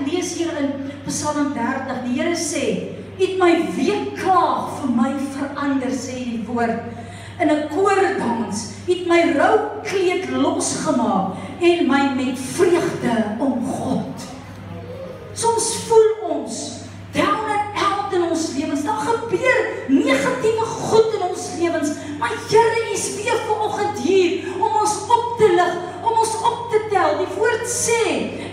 ek lees hier in Psalm 30, die Here sê, U het my weeklaag vir my verander, sê die woord, in 'n koordans, U het my roukleed losgemaak, en my met vreugde omgod. Soms voel ons down and out in ons lewens, daar gebeur negatiewe goed in ons lewens, maar Here is weer vanoggend hier, om ons op te lig, om ons op te tel. Die woord sê,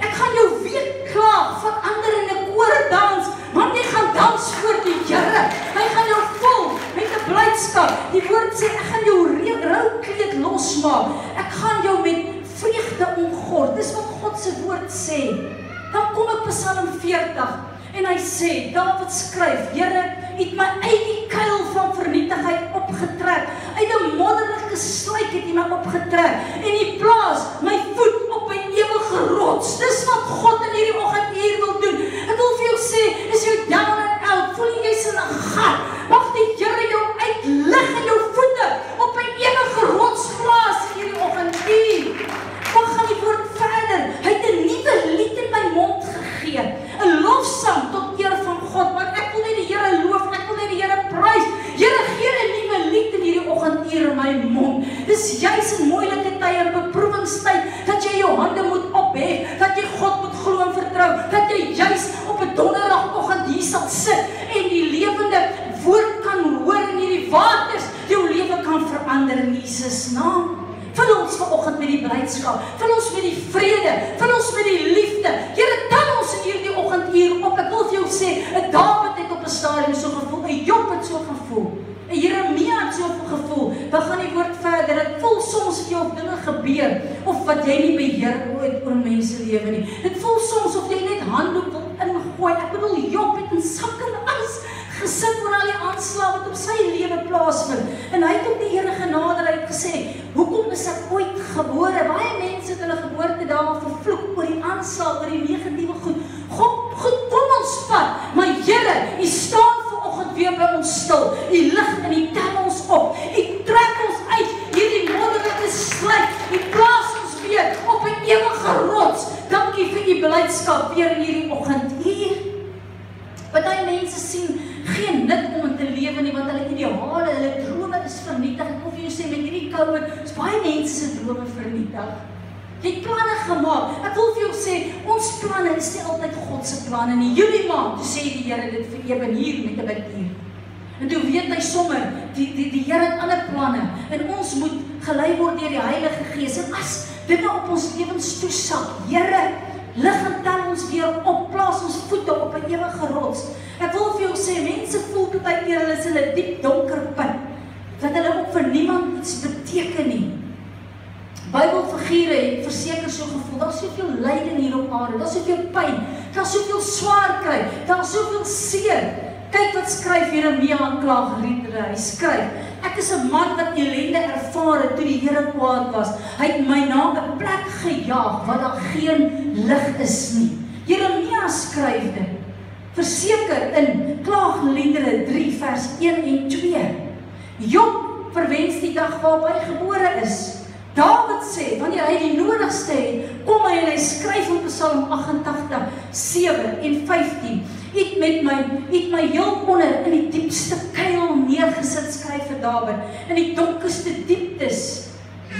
ek gaan jou weeklaag verander in 'n koordans, want jy gaan dans voor die Here. Hy gaan jou vul met 'n blydskap. Die woord sê, ek gaan jou roukleed losmaak. Ek gaan jou met vreugde omgord. Dis wat God se woord sê. Dan kom ek Psalm 40 en hy sê, Dawid skryf, Here, U het my uit die kuil van vernietigheid opgetrek. Uit 'n modderige sluik het U my opgetrek en U plaas my voet op 'n ewige rots. Dis wat God in hierdie oggend hier wil doen. Ek wil vir jou sê, is jou down and out, voel jy's in 'n gat, mag die Here jou uitlig en jou voete op 'n ewige rots plaas hierdie oggend hier. Dan gaan die woord verder. Hy het 'n nuwe lied in my mond gegee, 'n lofsang tot eer van God, want ek wil net die Here loof, ek wil net die Here prys. Here, gee 'n nuwe lied in hierdie oggend hier in my mond. Dis juis in moeilike tye en beproewingstyd dat jy jou hande moet ophef, dat jy God moet glo en vertrou, dat jy juis op 'n donderdagoggend hier sal sit en die lewende woord kan hoor in hierdie waters, jou lewe kan verander in Jesus naam. Vul ons vanoggend met die blydskap, vul ons met die vrede, vul ons met die liefde. Here, tel ons in hierdie oggend hier op. Ek wil vir jou sê, 'n Dawid het op 'n stadium so gevoel, 'n Job het so gevoel, 'n Jeremia het so gevoel. Dan gaan die woord verder. Dit voel soms vir jou of dinge gebeur, of wat jy nie beheer ooit oor mense lewe nie. Dit voel soms of jy net handdoek wil ingooi. Ek bedoel, Job het in sak en as gesit oor al die aanslae wat op sy lewe plaasvind. En hy het ook die Here genader, hy het gesê, hoekom is ek ooit gebore? Baie mense het hulle geboortedae vervloek oor die aanslag, oor die negatiewe goed. God kom ons pad, maar Here, U staan vanoggend weer by ons stil. U lig en U tel ons op. U trek ons uit hierdie modderlike sluik. U plaas ons weer op 'n ewige rots. Dankie vir U blydskap weer in hierdie oggend hier. Party mense sien geen nut om in te lewe nie, want hulle ideale, hulle drome is vernietig. Ek wil vir jou sê, met hierdie COVID is baie mense se drome vernietig. Jy het planne gemaak. Ek wil vir jou sê, ons planne is nie altyd God se planne nie. Julie maand, toe sê die Here dit vir Eben hier met 'n bidtuur. En toe weet hy sommer, die Here het ander planne, en ons moet gelei word deur die Heilige Gees. En as dinge op ons lewens toesak, Here, lig en tel ons weer op, plaas ons voete op 'n ewige rots. Ek wil vir jou sê, mense voel baie keer hulle is in 'n diep donker put, dat hulle ook vir niemand iets beteken nie. Bybelfigure het verseker so gevoel, daar is soveel lyding hier op aarde, daar is soveel pyn, daar is soveel swaar kry, daar is soveel seer. Kyk wat skryf Jeremia aanklaagriedere. Hy skryf, ek is 'n man wat ellende ervaar het toe die Here kwaad was. Hy het my na 'n plek gejaag waar daar geen lig is nie. Jeremia skryf dit. Verseker in Klaagliedere 3 vers 1 en 2. Job verwens die dag waarop hy gebore is. Dawid sê, wanneer hy die nodigste het, kom hy en hy skryf in Psalm 88, 7 en 15. U het my heel onder in die diepste kuil neergesit, skryf vir Dawid, in die donkerste dieptes.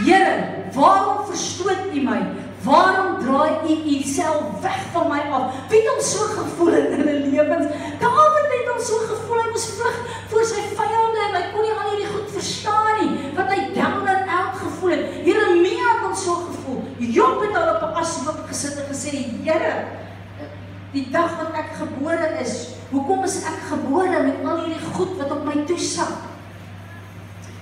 Here, waarom verstoot U my? Waarom draai U Uself weg van my af? Wie het hom so gevoel in hulle lewens? Dawid het hom so gevoel, hy moes vlug voor sy vyande en hy kon nie al hierdie goed verstaan nie, wat hy down and out gevoel het. Jeremia het hom so gevoel. Job het al op 'n ashoop gesit en gesê, Here, die dag wat ek gebore is, hoekom is ek gebore met al hierdie goed wat op my toesak?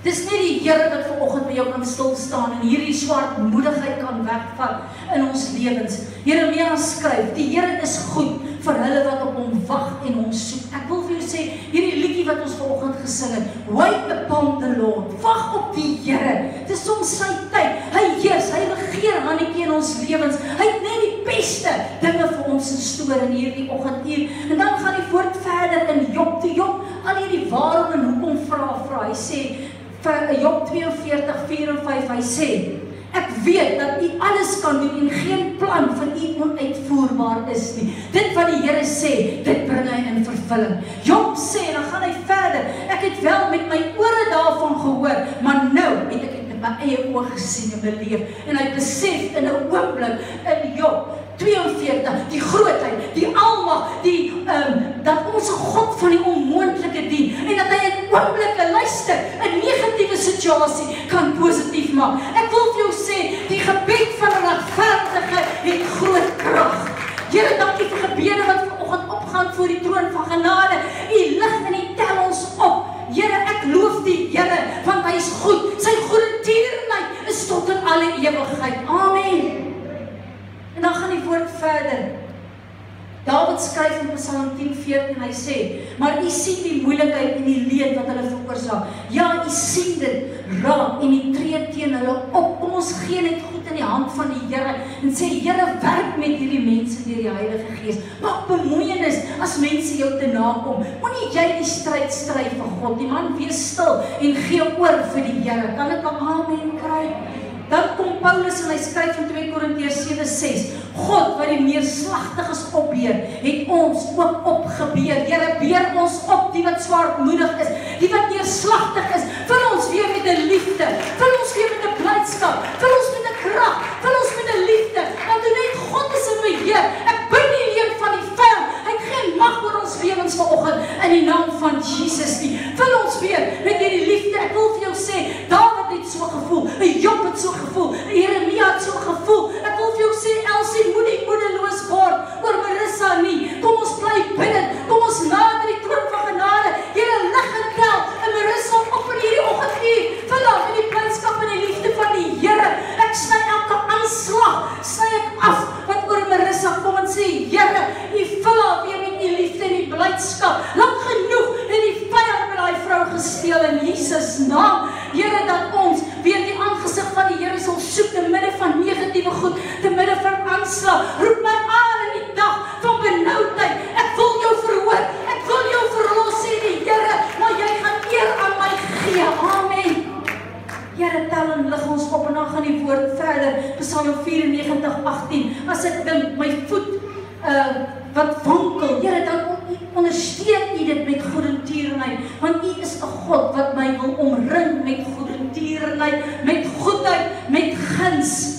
Dis nie die Here wat vanoggend by jou kan stil staan en hierdie swaarmoedigheid kan wegvat in ons lewens. Jeremia skryf, die Here is goed vir hulle wat op hom wag en hom soek. Ek wil vir jou sê, hierdie liedjie wat ons vanoggend gesing het, wait upon the Lord, wag op die Here. Dis soms sy tyd. Hy heers, hy regeer mannetjie in ons lewens. Hy het net die beste dinge vir ons instoor in hierdie oggend hier. En dan gaan hy voort verder in Job. Toe Job al hierdie waarom en hoekom vra. Hy sê vir Job 42, 4 en 5, hy sê, ek weet dat U alles kan doen en geen plan van U onuitvoerbaar waar is nie. Dit wat die Here sê, dit bring hy in vervulling. Job sê, dan gaan hy verder, ek het wel met my ore daarvan gehoor, maar nou het ek dit met my eie oë gesien en beleef, en hy besef in 'n oomblik, in Job 42, die grootheid, die almag, dat ons God van die onmoontlike dien, en dat hy in oomblikke luister, 'n negatiewe situasie kan positief maak. Ek wil vir jou sê, die gebed van 'n regverdige het groot krag. Here, dankie vir gebede wat vanoggend opgaan voor die troon van genade. U lig en u tel ons op. Here, ek loof die Here, want hy is goed. Sy goedertierenheid is tot in alle ewigheid. Amen. En dan gaan die woord verder. David skryf in Psalm 10:14 en hy sê, maar u sien die moeilikheid en die leed wat hulle veroorsaak. Ja, u sien dit raak en u tree teen hulle op. Kom ons gee net goed in die hand van die Here en sê, Here, werk met hierdie mense deur die Heilige Gees. Maak bemoeienis as mense jou te nakom. Moenie jy die stryd stry vir God nie, man, wees stil en gee oor vir die Here. Kan ek 'n amen kry? Dan kom Paulus en hy skryf in 2 Korintiërs 7:6, God wat die neerslagtiges opbeer, het ons ook opgebeer. Here, beer ons op, die wat swaarmoedig is, die wat neerslagtig is, vul ons weer met 'n liefde, vul ons weer met 'n blydskap, vul ons met 'n krag, vul ons met 'n liefde, want u net God is in beheer. Ek bid die leer van die vyand, hy het geen mag oor ons lewens vanoggend in die naam van Jesus nie. Vul ons weer met hierdie liefde. Ek wil vir jou sê, Dawid het so gevoel, Job het so gevoel, Jeremia het so gevoel. Ek wil vir jou sê, Elsie, moenie moedeloos word oor Marissa nie. Kom ons bly bidden, kom ons nader die troon van genade. Here, lig en tel en Marissa op in hierdie oggenduur. Vul haar met die blydskap en die liefde van die Here. Ek sny elke aanslag, sny ek af wat oor Marissa kom en sê, Here, u vul haar weer met u liefde en die blydskap. Lank genoeg het die vyand met daai vrou gesteel in Jesus naam. Here, dat ons weer die aangesig van die Here sal soek te midde van negatiewe goed, te midde van aanslag. Roep my aan in die dag van benoudheid. Ek wil jou verhoor, ek wil jou verlos, sê die Here, maar jy gaan eer aan my gee. Amen. Here, tel en lig ons op en dan gaan die woord verder. Psalm 94:18. As ek dink my voet wat wankel, Here, dan ondersteun u dit met goedertierenheid, want u is 'n God wat my wil omring met goedertierenheid, met goedheid, met guns.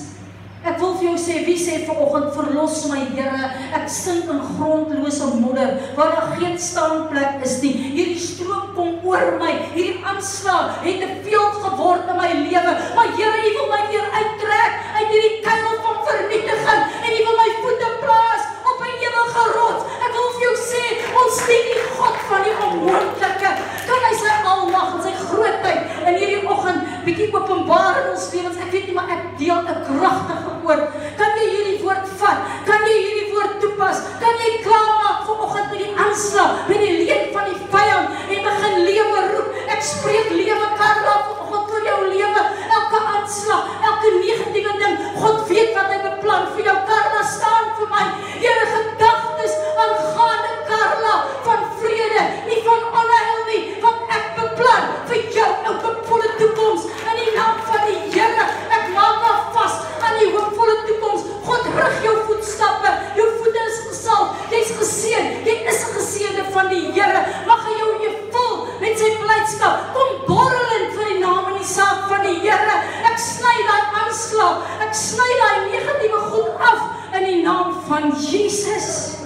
Ek wil vir jou sê, wie sê vanoggend, verlos my Here, ek sink in grondlose modder, waar daar geen staanplek is nie. Hierdie stroom kom oor my, hierdie aanslag het te veel geword in my lewe, maar Here, u wil my weer uittrek uit hierdie kuil van vernietiging, en u wil my voete plaas op 'n ewige rots. Ek wil vir jou sê, ons dien die God van die onmoontlike. Kan hy sy almag en sy grootheid in hierdie oggend bietjie openbaar in ons lewens? Ek weet nie, maar ek deel 'n kragtige woord. Kan jy hierdie woord vat? Kan jy hierdie woord toepas? Kan jy klaarmaak vanoggend met die aanslag, met die leed van die vyand en begin lewe roep? Ek spreek lewe, Karla, vanoggend vir jou lewe. Elke aanslag, elke negatiewe ding, God weet wat hy beplan vir jou. Karla, staan vir my. Here, gedagtes aangaande Karla van vrede, nie van onheil nie, want ek beplan vir jou 'n hoopvolle toekoms in die naam van die Here. Ek maak haar vas aan die hoopvolle toekoms. God rig jou voetstappe, jou voete is gesalf, jy's geseën, jy is 'n geseënde van die Here. Mag hy jou vul met sy blydskap. Kom borrelend vir die naam en die saak van die Here. Ek sny daai aanslag, ek sny daai negatiewe goed af in die naam van Jesus.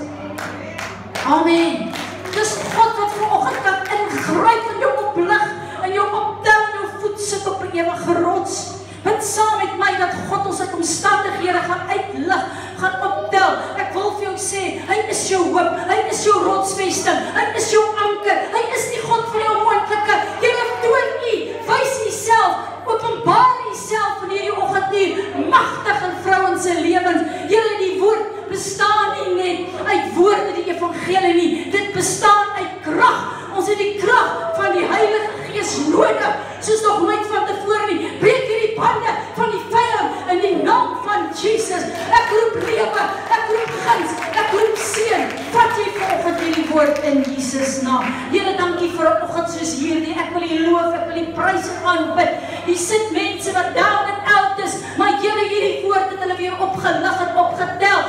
Amen. Dis God wat vanoggend kan ingryp en jou oplig en jou optel en jou voet sit op 'n ewige rots. Bid saam met my dat God ons uit omstandighede gaan uitlig, gaan optel. Ek wil vir jou sê, hy is jou hoop, hy is jou rotsvesting, hy is jou anker, hy is die God van die onmoontlike. Here, toon u, wys u self, openbaar u self in hierdie oggenduur, magtig in vrouens se lewens. Here, die woord bestaan nie net uit woorde, die evangelie nie, dit bestaan uit krag. Ons het die krag van die Heilige Gees nodig, soos nog nooit van tevore nie. Breek hierdie bande van die vyand in die naam van Jesus. Ek roep lewe, ek roep guns, ek roep seën. Vat jy vanoggend hierdie woord in Jesus naam. Here, dankie vir 'n oggend soos hierdie. Ek wil u loof, ek wil u prys en aanbid. Hier sit mense wat down and out is, maar Here, hierdie woord het hulle weer opgelig en opgetel.